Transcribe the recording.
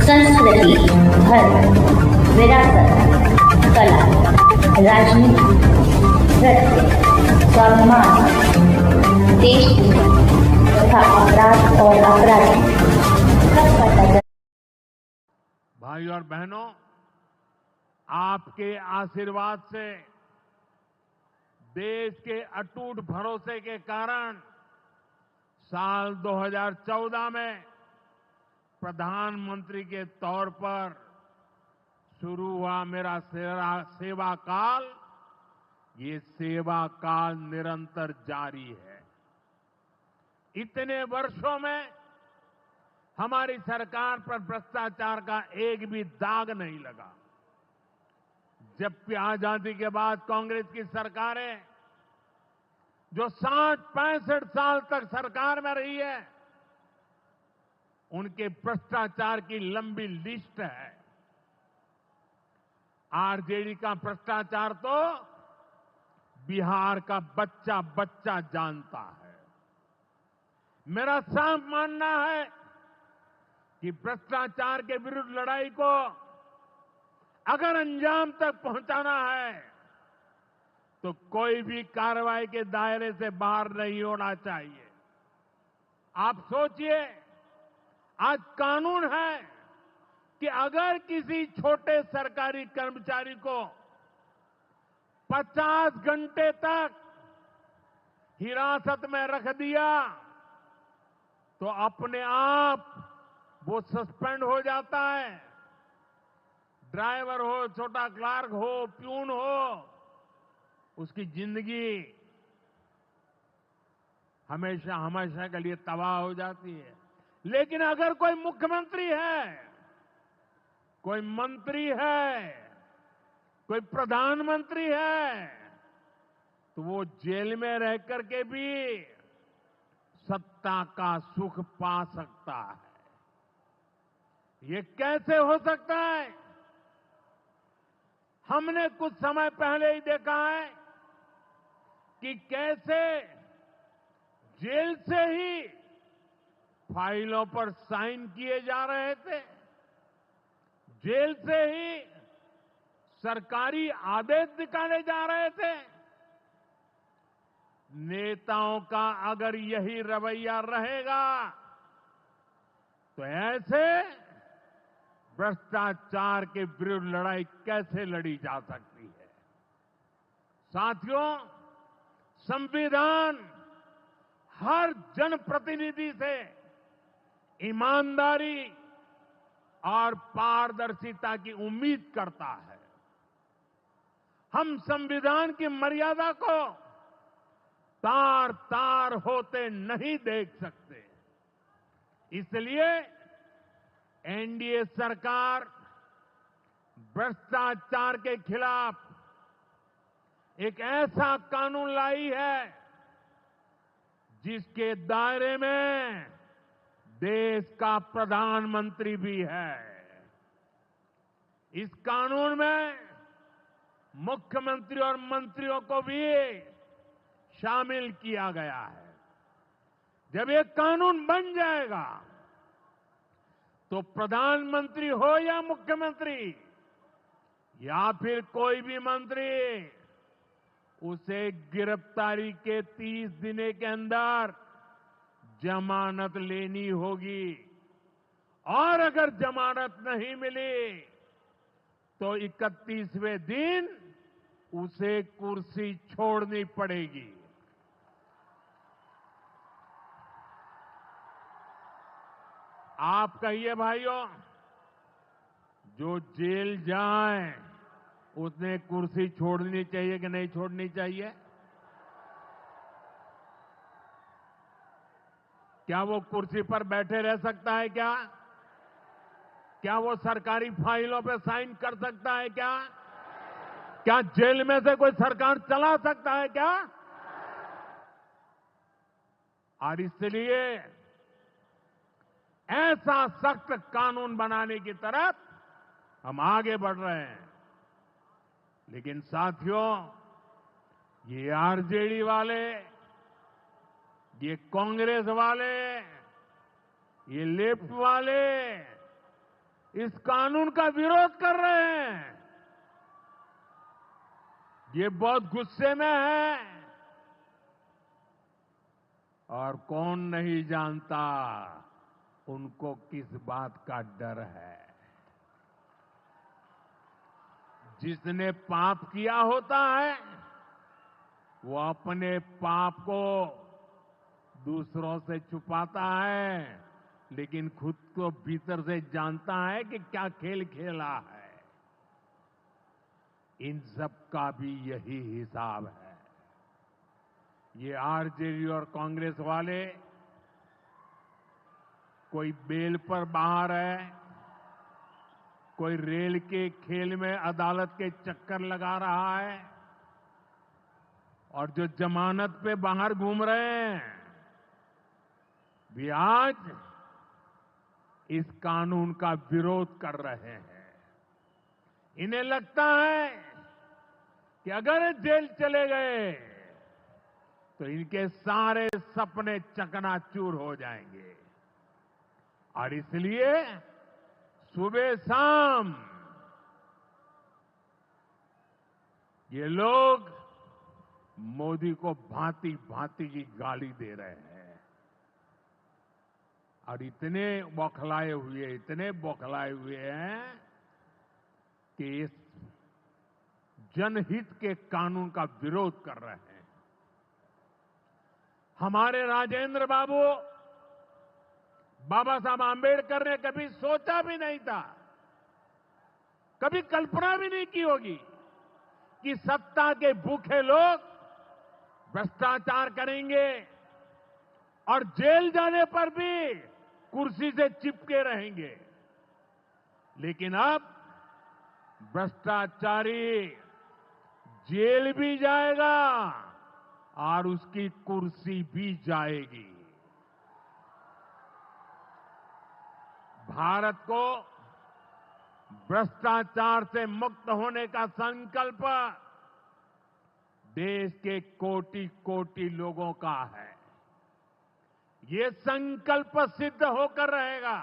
संस्कृति, धर्म, विरासत, कला, राजनीति, नृत्य, स्वाभिमान, देश तथा अपराध और अपराधी सबका भाई और बहनों, आपके आशीर्वाद से देश के अटूट भरोसे के कारण साल 2014 में प्रधानमंत्री के तौर पर शुरू हुआ मेरा सेवा काल, ये सेवा काल निरंतर जारी है। इतने वर्षों में हमारी सरकार पर भ्रष्टाचार का एक भी दाग नहीं लगा। जबकि आजादी के बाद कांग्रेस की सरकारें जो 60-65 साल तक सरकार में रही है, उनके भ्रष्टाचार की लंबी लिस्ट है। आरजेडी का भ्रष्टाचार तो बिहार का बच्चा बच्चा जानता है। मेरा साफ मानना है कि भ्रष्टाचार के विरुद्ध लड़ाई को अगर अंजाम तक पहुंचाना है तो कोई भी कार्रवाई के दायरे से बाहर नहीं होना चाहिए। आप सोचिए, आज कानून है कि अगर किसी छोटे सरकारी कर्मचारी को 50 घंटे तक हिरासत में रख दिया तो अपने आप वो सस्पेंड हो जाता है। ड्राइवर हो, छोटा क्लार्क हो, प्यून हो, उसकी जिंदगी हमेशा हमेशा के लिए तबाह हो जाती है। लेकिन अगर कोई मुख्यमंत्री है, कोई मंत्री है, कोई प्रधानमंत्री है, तो वो जेल में रह करके भी सत्ता का सुख पा सकता है। ये कैसे हो सकता है? हमने कुछ समय पहले ही देखा है कि कैसे जेल से ही फाइलों पर साइन किए जा रहे थे, जेल से ही सरकारी आदेश निकाले जा रहे थे। नेताओं का अगर यही रवैया रहेगा तो ऐसे भ्रष्टाचार के विरुद्ध लड़ाई कैसे लड़ी जा सकती है? साथियों, संविधान हर जनप्रतिनिधि से ईमानदारी और पारदर्शिता की उम्मीद करता है। हम संविधान की मर्यादा को तार तार होते नहीं देख सकते। इसलिए एनडीए सरकार भ्रष्टाचार के खिलाफ एक ऐसा कानून लाई है जिसके दायरे में देश का प्रधानमंत्री भी है। इस कानून में मुख्यमंत्री और मंत्रियों को भी शामिल किया गया है। जब ये कानून बन जाएगा तो प्रधानमंत्री हो या मुख्यमंत्री या फिर कोई भी मंत्री, उसे गिरफ्तारी के 30 दिन के अंदर जमानत लेनी होगी और अगर जमानत नहीं मिली तो 31वें दिन उसे कुर्सी छोड़नी पड़ेगी। आप कहिए भाइयों, जो जेल जाए उसने कुर्सी छोड़नी चाहिए कि नहीं छोड़नी चाहिए? क्या वो कुर्सी पर बैठे रह सकता है क्या? क्या वो सरकारी फाइलों पे साइन कर सकता है क्या? क्या जेल में से कोई सरकार चला सकता है क्या? और इसलिए ऐसा सख्त कानून बनाने की तरफ हम आगे बढ़ रहे हैं। लेकिन साथियों, ये आरजेडी वाले, ये कांग्रेस वाले, ये लेफ्ट वाले, इस कानून का विरोध कर रहे हैं। ये बहुत गुस्से में है और कौन नहीं जानता उनको किस बात का डर है। जिसने पाप किया होता है वो अपने पाप को दूसरों से छुपाता है, लेकिन खुद को भीतर से जानता है कि क्या खेल खेला है। इन सब का भी यही हिसाब है। ये आरजेडी और कांग्रेस वाले कोई बेल पर बाहर है, कोई रेल के खेल में अदालत के चक्कर लगा रहा है, और जो जमानत पे बाहर घूम रहे हैं वे आज इस कानून का विरोध कर रहे हैं। इन्हें लगता है कि अगर जेल चले गए तो इनके सारे सपने चकनाचूर हो जाएंगे, और इसलिए सुबह शाम ये लोग मोदी को भांति भांति की गाली दे रहे हैं, और इतने बौखलाए हुए हैं कि इस जनहित के कानून का विरोध कर रहे हैं। हमारे राजेंद्र बाबू बाबा साहब आंबेडकर ने कभी सोचा भी नहीं था, कभी कल्पना भी नहीं की होगी कि सत्ता के भूखे लोग भ्रष्टाचार करेंगे और जेल जाने पर भी कुर्सी से चिपके रहेंगे। लेकिन अब भ्रष्टाचारी जेल भी जाएगा और उसकी कुर्सी भी जाएगी। भारत को भ्रष्टाचार से मुक्त होने का संकल्प देश के कोटि कोटि लोगों का है। ये संकल्प सिद्ध होकर रहेगा।